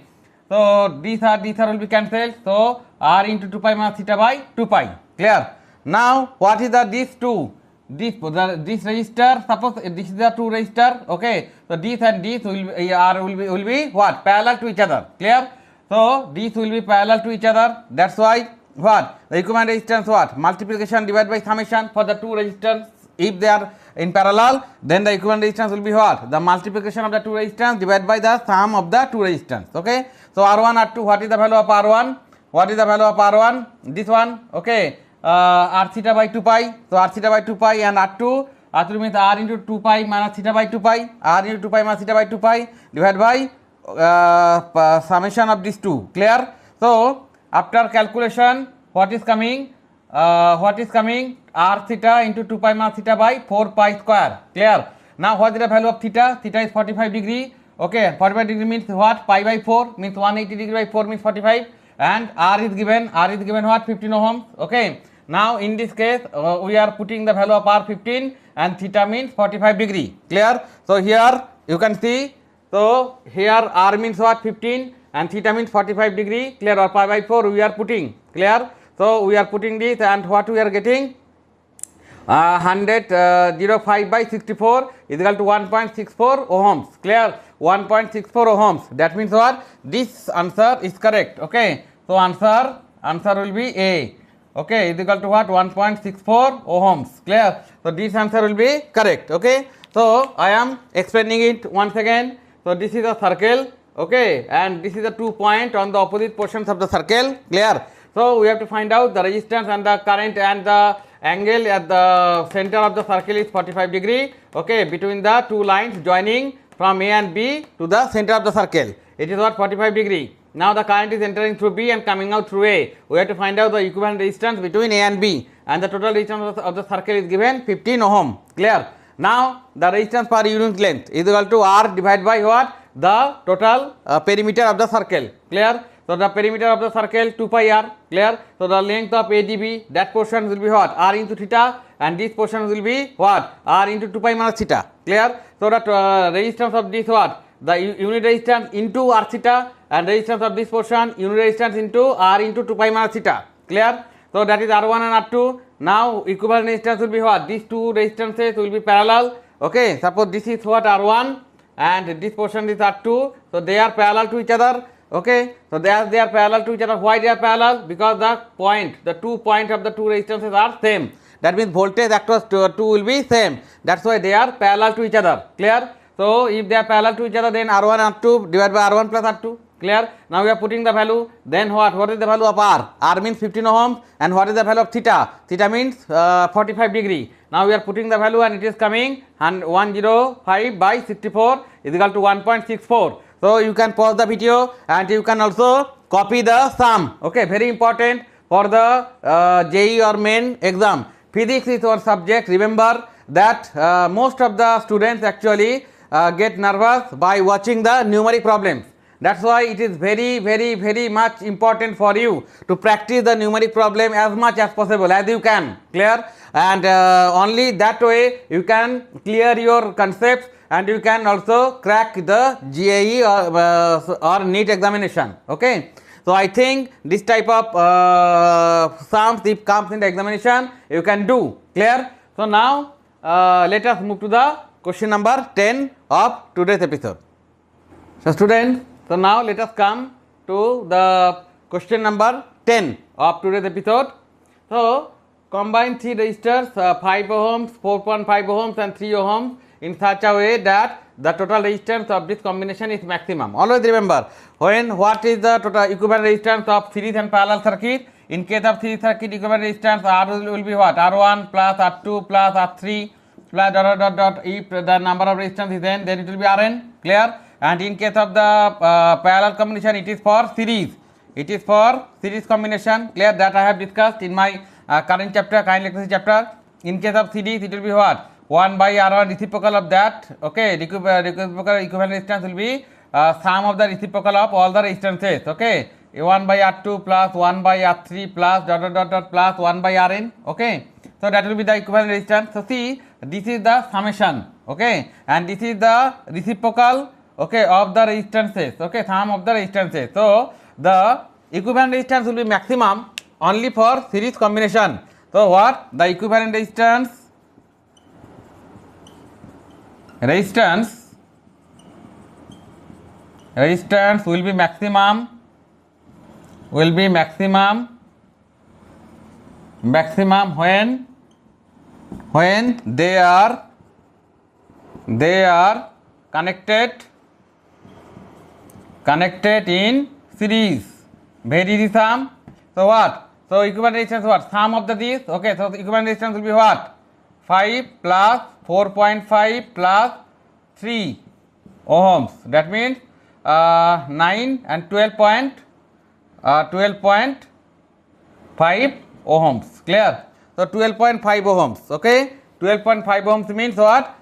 Speaker 1: So these are will be cancelled. So R into 2 pi minus theta by 2 pi. Clear? Now what is the these two? This resistor, suppose this is the two resistor. Okay. So this and this will be what? Parallel to each other. Clear? So these will be parallel to each other. That's why what? The equivalent resistance what? Multiplication divided by summation for the two resistors. If they are in parallel, then the equivalent resistance will be what? The multiplication of the two resistance divided by the sum of the two resistance. Okay. So R1, R2, what is the value of R1? What is the value of R1? This one. Okay. R theta by 2 pi. So R theta by 2 pi, and R2 means R into 2 pi minus theta by 2 pi. R into 2 pi minus theta by 2 pi divided by summation of these two. Clear? So after calculation, what is coming? R theta into 2 pi minus theta by 4 pi square. Clear? Now what is the value of theta? Theta is 45 degree. Okay, 45 degree means what? Pi by 4 means 180 degree by 4 means 45, and R is given what? 15 ohms. Okay. Now in this case we are putting the value of R 15 and theta means 45 degree. Clear? So here you can see. So here R means what? 15 and theta means 45 degree. Clear? Or pi by 4 we are putting. Clear? So we are putting this, and what we are getting? 100 05 by 64 is equal to 1.64 ohms. Clear? 1.64 ohms. That means what? This answer is correct. Okay. So answer will be A. Okay, is equal to what? 1.64 ohms. Clear? So this answer will be correct. Okay. So I am explaining it once again. So this is a circle. Okay, and this is the 2 point on the opposite portions of the circle. Clear? So we have to find out the resistance and the current and the angle at the center of the circle is 45 degree. Okay, between the two lines joining from A and B to the center of the circle, it is what? 45 degree. Now the current is entering through B and coming out through A. We have to find out the equivalent resistance between A and B, and the total resistance of the circle is given 15 ohm. Clear? Now the resistance per unit length is equal to R divided by what? The total perimeter of the circle. Clear? So the perimeter of the circle 2 pi r. Clear? So the length of ADB, that portion will be what? R into theta, and this portion will be what? R into 2 pi minus theta. Clear? So that resistance of this what? The unit resistance into R theta, and resistance of this portion unit resistance into R into 2 pi minus theta. Clear? So that is R1 and R2. Now equivalent resistance will be what? These two resistances will be parallel. Okay, suppose this is what? R1 and this portion is R2. So they are parallel to each other. Okay, so they are parallel to each other. Why they are parallel? Because the 2 points of the two resistances are same. That means voltage across two will be same. That's why they are parallel to each other. Clear? So if they are parallel to each other, then R1 and R2 divided by R1 plus R2. Clear? Now we are putting the value. Then what? What is the value of R? R means 15 ohms. And what is the value of theta? Theta means 45 degree. Now we are putting the value, and it is coming 105 by 64 is equal to 1.64. So you can pause the video and you can also copy the sum. Okay, very important for the JEE or main exam. Physics is our subject. Remember that most of the students actually get nervous by watching the numeric problems. That's why it is very much important for you to practice the numeric problem as much as possible as you can. Clear? And only that way you can clear your concepts, and you can also crack the JEE or NEET examination. Okay. So I think this type of sums, if comes in the examination, you can do. Clear? So now let us move to the question number 10 of today's episode. So students, so now let us come to the question number 10 of today's episode. So combine 3 resistors, 5 ohms, 4.5 ohms and 3 ohms in such a way that the total resistance of this combination is maximum. Always remember, what is the total equivalent resistance of series and parallel circuit? In case of series circuit, equivalent resistance R will be what? R1 plus R2 plus R3 plus dot. If the number of resistance is n, then it will be Rn. Clear? And in case of the parallel combination, it is for series. It is for series combination. Clear? That I have discussed in my current chapter, current electricity chapter. In case of series, it will be what? 1 by R1 reciprocal of that. Okay, reciprocal equivalent resistance will be sum of the reciprocal of all the resistances. Okay, 1 by R2 plus 1 by R3 plus dot plus 1 by Rn. Okay, so that will be the equivalent resistance. So see, this is the summation. Okay, and this is the reciprocal, okay, of the resistances. Okay, sum of the resistances. So the equivalent resistance will be maximum only for series combination. So what? The equivalent resistance will be maximum when they are connected in series. Very easy sum. So what? So equivalent resistance what? Sum of the these. Okay, so the equivalent resistance will be what? 5 plus 4.5 plus 3 ohms. That means 9 and 12.5 ohms. Clear? So 12.5 ohms. Okay, 12.5 ohms means what?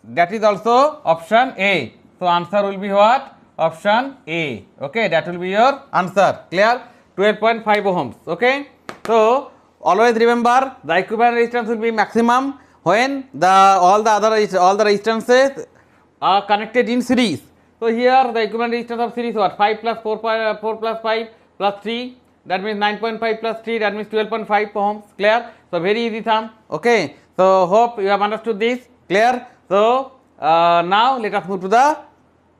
Speaker 1: That is also option A. So answer will be what? Option A. Okay, that will be your answer. Clear? 12.5 ohms. Okay, so always remember the equivalent resistance will be maximum when all the resistances are connected in series. So here the equivalent resistance of series what? 5 plus 4 plus 5 plus 3 that means 9.5 plus 3, that means 12.5 ohms, clear? So very easy sum, okay? So hope you have understood this, clear? So now let us move to the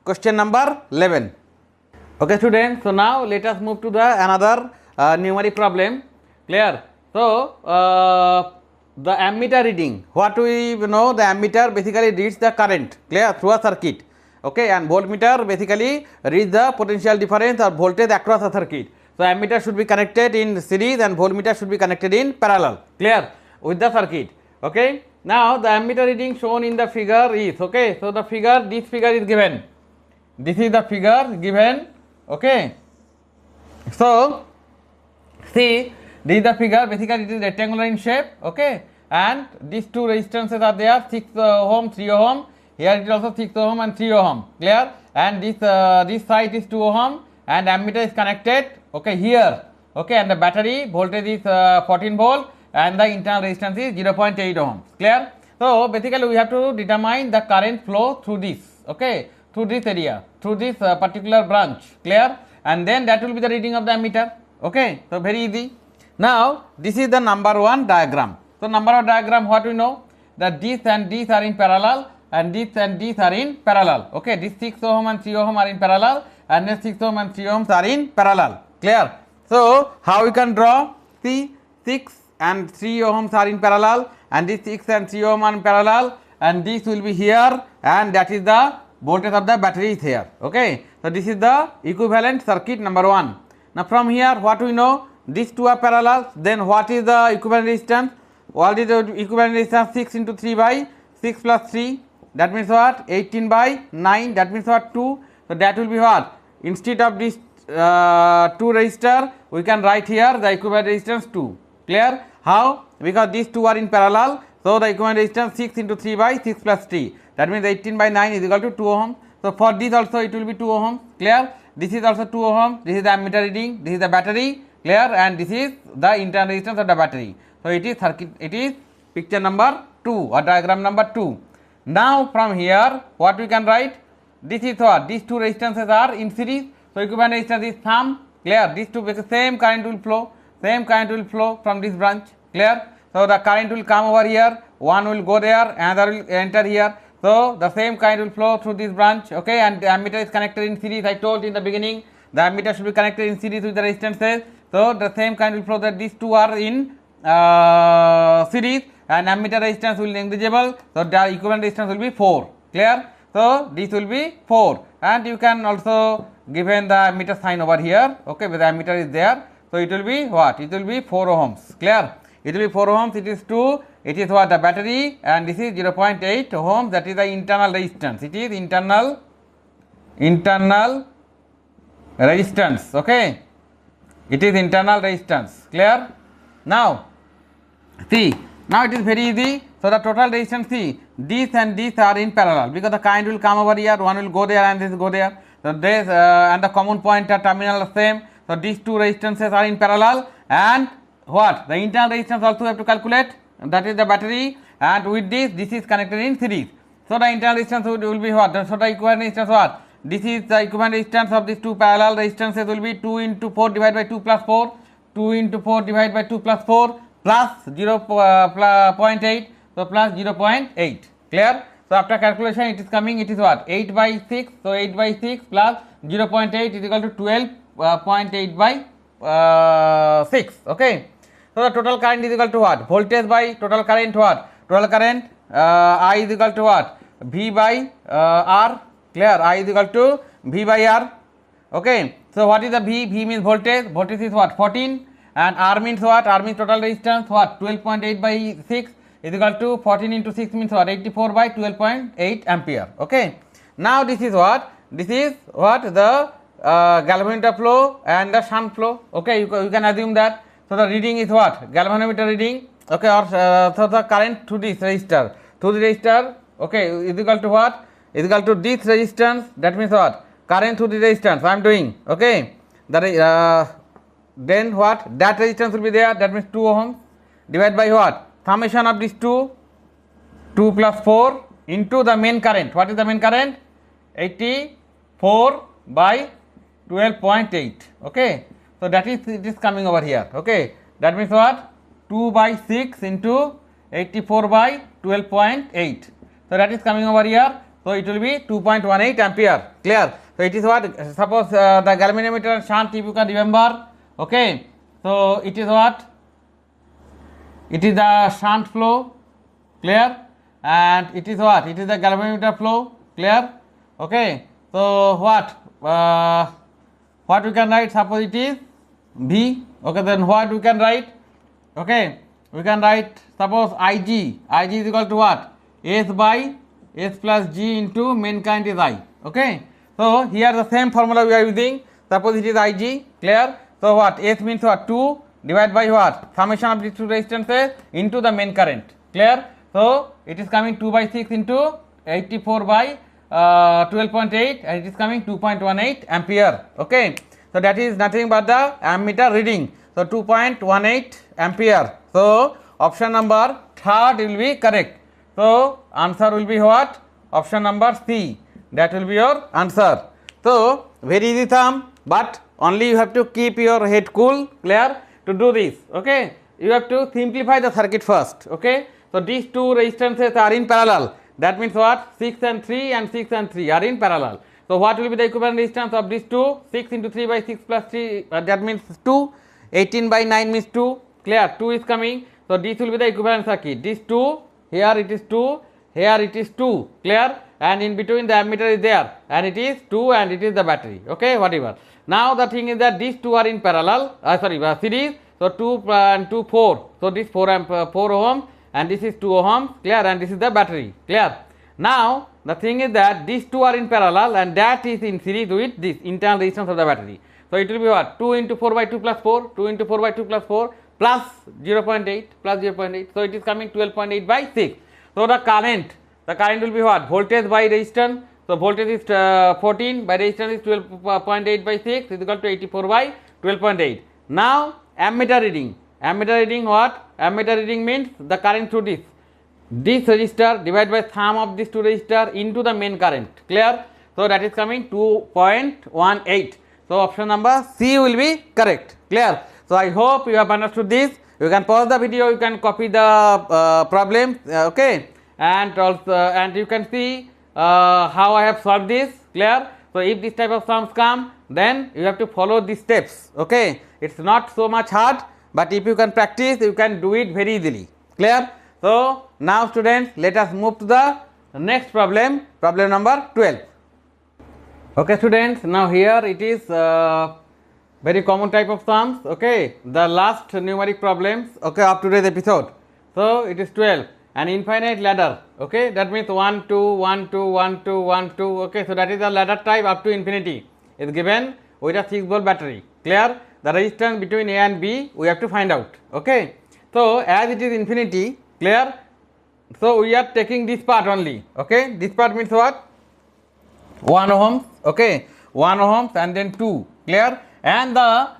Speaker 1: question number 11. Okay students, so now let us move to the another numeric problem, clear? So the ammeter reading, what we know, the ammeter basically reads the current, clear, through a circuit, okay, and voltmeter basically reads the potential difference or voltage across a circuit. So ammeter should be connected in series and voltmeter should be connected in parallel, clear, with the circuit, okay. Now the ammeter reading shown in the figure is, okay, so the figure, this figure is given, this is the figure given, okay. So see, this is the figure, basically it is rectangular in shape, okay, and these two resistances are there, 6 ohm, 3 ohm, here it is also 6 ohm and 3 ohm, clear, and this side is 2 ohm and ammeter is connected, okay, here, okay, and the battery voltage is 14 volt and the internal resistance is 0.8 ohms, clear. So basically we have to determine the current flow through this, okay, through this area, through this particular branch, clear, and then that will be the reading of the ammeter, okay. So very easy. Now this is the number 1 diagram. So number 1 diagram, what we know, that this and these are in parallel and this and these are in parallel, okay, this 6 ohm and 3 ohm are in parallel and then 6 ohm and 3 ohms are in parallel, clear. So how we can draw, see, 6 and 3 ohms are in parallel and this 6 and 3 ohm are in parallel and this will be here and that is the voltage of the battery is here, okay. So this is the equivalent circuit number 1. Now from here what we know, these two are parallel, then what is the equivalent resistance? What is the equivalent resistance? 6 into 3 by 6 plus 3, that means what? 18 by 9, that means what? 2. So that will be what? Instead of this 2 resistor, we can write here the equivalent resistance 2, clear? How? Because these two are in parallel, so the equivalent resistance 6 into 3 by 6 plus 3, that means 18 by 9 is equal to 2 ohm. So for this also it will be 2 ohm, clear? This is also 2 ohm, this is the ammeter reading, this is the battery, clear, and this is the internal resistance of the battery. So it is circuit, it is picture number 2 or diagram number 2. Now from here what we can write, this is what? These two resistances are in series, so equivalent resistance is thumb, clear, these two, because same current will flow from this branch, clear. So the current will come over here, one will go there, another will enter here, so the same current will flow through this branch, okay, and the ammeter is connected in series. I told in the beginning the ammeter should be connected in series with the resistances, so the same current will flow, that these two are in series and ammeter resistance will be negligible, so the equivalent resistance will be 4, clear. So this will be 4 and you can also given the ammeter sign over here, okay, where the ammeter is there, so it will be what? It will be 4 ohms, clear. It will be 4 ohms, it is 2, it is what? The battery, and this is 0.8 ohms, that is the internal resistance, it is internal resistance, okay, it is internal resistance, clear. Now see, now it is very easy. So the total resistance, see, these and these are in parallel because the current will come over here, one will go there and this go there, so this and the common point terminal are same, so these two resistances are in parallel, and what? The internal resistance also have to calculate, that is the battery, and with this is connected in series, so the internal resistance will be what? So the equivalent resistance what? This is the equivalent resistance of these two parallel resistances will be 2 into 4 divided by 2 plus 4, 2 into 4 divided by 2 plus 4 plus 0.8, so plus 0.8, clear. So after calculation it is coming, it is what? 8 by 6, so 8 by 6 plus 0.8 is equal to 12.8 by 6, okay. So the total current is equal to what? Voltage by total current what? Total current I is equal to what? V by R, clear, I is equal to V by R, okay. So what is the V? V means voltage, voltage is what? 14, and R means what? R means total resistance, what? 12.8 by 6 is equal to 14 into 6 means what? 84 by 12.8 ampere, okay. Now this is what? This is what? The galvanometer flow and the shunt flow, okay, you can assume that. So the reading is what? Galvanometer reading, okay, or so the current through this resistor, okay, is equal to what? Is equal to this resistance, that means what? Current through the resistance I am doing, okay. That then what? That resistance will be there, that means 2 ohms divided by what? Summation of these 2 plus 4 into the main current. What is the main current? 84 by 12.8, okay. So that is it is coming over here. Okay, that means what? 2 by 6 into 84 by 12.8. So that is coming over here. So it will be 2.18 ampere. Clear? So it is what? Suppose the galvanometer shunt, if you can remember. Okay. So it is what? It is the shunt flow. Clear? And it is what? It is the galvanometer flow. Clear? Okay. So what? What we can write? Suppose it is V. Okay. Then what we can write? Okay. We can write suppose Ig. Ig is equal to what? S by S plus G into main current is I. Okay. So here the same formula we are using. Suppose it is Ig. Clear? So what? S means what? 2 divided by what? Summation of these two resistances into the main current. Clear? So it is coming 2 by 6 into 84 by 12.8 and it is coming 2.18 ampere. Okay. So that is nothing but the ammeter reading. So 2.18 ampere. So option number 3rd will be correct. So answer will be what? Option number C. That will be your answer. So very easy sum, but only you have to keep your head cool. Clear? To do this. Okay. You have to simplify the circuit first. Okay. So these two resistances are in parallel. That means what? 6 and 3 and 6 and 3 are in parallel. So what will be the equivalent resistance of these two? 6 into 3 by 6 plus 3, that means 2. 18 by 9 means 2. Clear? 2 is coming. So this will be the equivalent circuit. This 2, here it is 2, here it is 2. Clear? And in between the ammeter is there, and it is 2 and it is the battery. Okay, whatever. Now the thing is that these two are in parallel, series. So 2 and 2, 4. So this 4 ohm and this is 2 ohms. Clear? And this is the battery. Clear? Now the thing is that these two are in parallel and that is in series with this internal resistance of the battery. So it will be what? 2 into 4 by 2 plus 4, 2 into 4 by 2 plus 4 plus 0.8 plus 0.8. So it is coming 12.8 by 6. So the current will be what? Voltage by resistance. So voltage is 14 by resistance is 12.8 by 6 is equal to 84 by 12.8. Now ammeter reading. Ammeter reading what? Ammeter reading means the current through this resistor divided by sum of these two resistors into the main current. Clear? So that is coming 2.18. So option number C will be correct. Clear? So I hope you have understood this. You can pause the video, you can copy the problem, okay, and also and you can see how I have solved this. Clear? So if this type of sums come, then you have to follow these steps. Okay, it's not so much hard, but if you can practice, you can do it very easily. Clear? So now students, let us move to the next problem, problem number 12. Okay students, now here it is very common type of sums. Okay, the last numeric problems, okay, of today's episode. So it is 12, an infinite ladder. Okay, that means 1 2 1 2 1 2 1 2. Okay, so that is the ladder type up to infinity is given with a 6-volt battery. Clear? The resistance between A and B we have to find out. Okay, so as it is infinity, clear, so we are taking this part only. Okay, this part means what? 1 ohms. Okay, 1 ohms and then 2. Clear? And the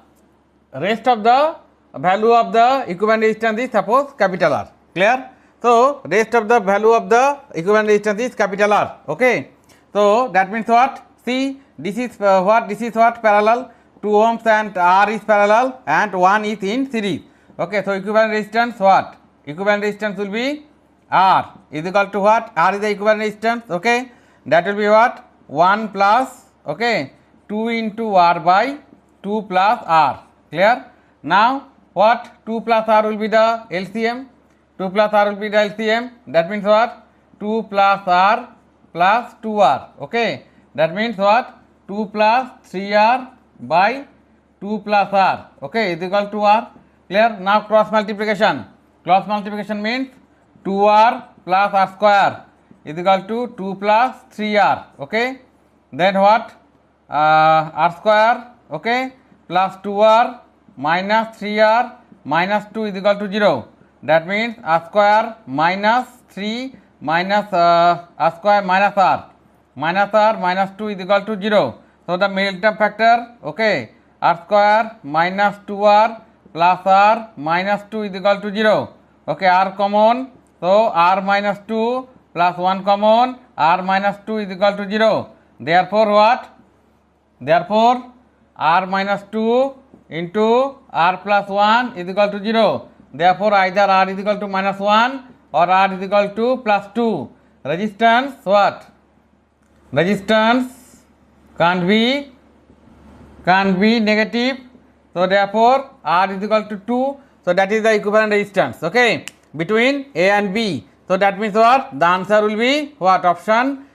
Speaker 1: rest of the value of the equivalent resistance is suppose capital R. Clear? So rest of the value of the equivalent resistance is capital R. Okay, so that means what? See, this is what? This is what? Parallel. 2 ohms and R is parallel and 1 is in series. Okay, so equivalent resistance what? Equivalent resistance will be R is equal to what? R is the equivalent resistance. Okay, that will be what? 1 plus, okay, 2 into R by 2 plus R. Clear? Now what? 2 plus R will be the LCM. 2 plus R will be the LCM. That means what? 2 plus R plus 2R. Okay, that means what? 2 plus 3R by 2 plus R. Okay, is equal to R. Clear? Now cross multiplication. Cross multiplication means 2R plus R square is equal to 2 plus 3R. Okay, then what? R square, okay, plus 2R minus 3R minus 2 is equal to 0. That means R square minus 3 minus R square minus R minus 2 is equal to 0. So the middle term factor, okay, R square minus 2R plus R minus 2 is equal to 0. Okay, R common, so R minus 2 plus 1 common, R minus 2 is equal to 0. Therefore what? Therefore R minus 2 into r plus 1 is equal to 0. Therefore, either r is equal to minus 1 or r is equal to plus 2. Resistance what? Resistance can't be negative. So therefore, r is equal to 2. So that is the equivalent resistance, okay, between A and B. So that means what? The answer will be what? Option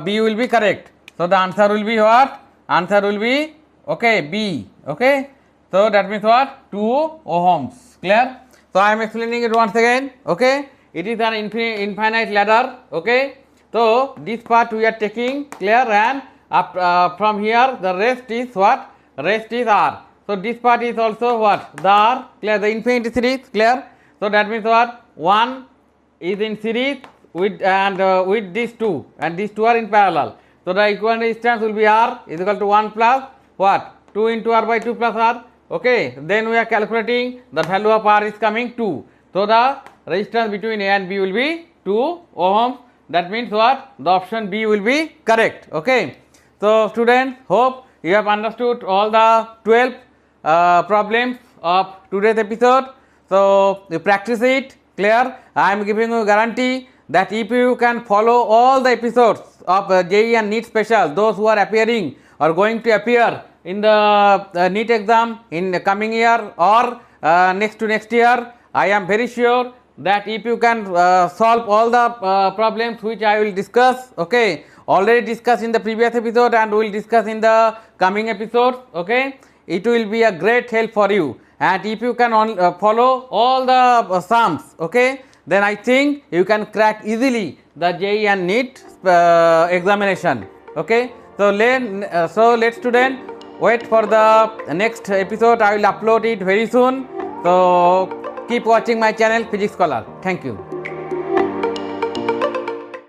Speaker 1: B will be correct. So the answer will be what? Answer will be, okay, B, okay. So that means what? 2 ohms. Clear? So I am explaining it once again, okay. It is an infinite ladder, okay. So this part we are taking, clear, and up from here the rest is what? Rest is R. So this part is also what? The R, clear, the infinity series, clear. So that means what? 1 is in series with with these two, and these two are in parallel. So the equivalent resistance will be R is equal to 1 plus what? 2 into R by 2 plus R, okay. Then we are calculating the value of R is coming 2. So the resistance between A and B will be 2 ohms. That means what? The option B will be correct, okay. So students, hope you have understood all the 12 problems of today's episode. So you practice it, clear. I am giving you a guarantee that if you can follow all the episodes of JEE and NEET special, those who are appearing or going to appear in the NEET exam in the coming year or next to next year, I am very sure that if you can solve all the problems which I will discuss, okay, already discussed in the previous episode and will discuss in the coming episodes, okay, it will be a great help for you. And if you can follow all the sums, okay, then I think you can crack easily the JEE and NEET examination, okay. So let student wait for the next episode. I will upload it very soon. So keep watching my channel Physics Scholar. Thank you.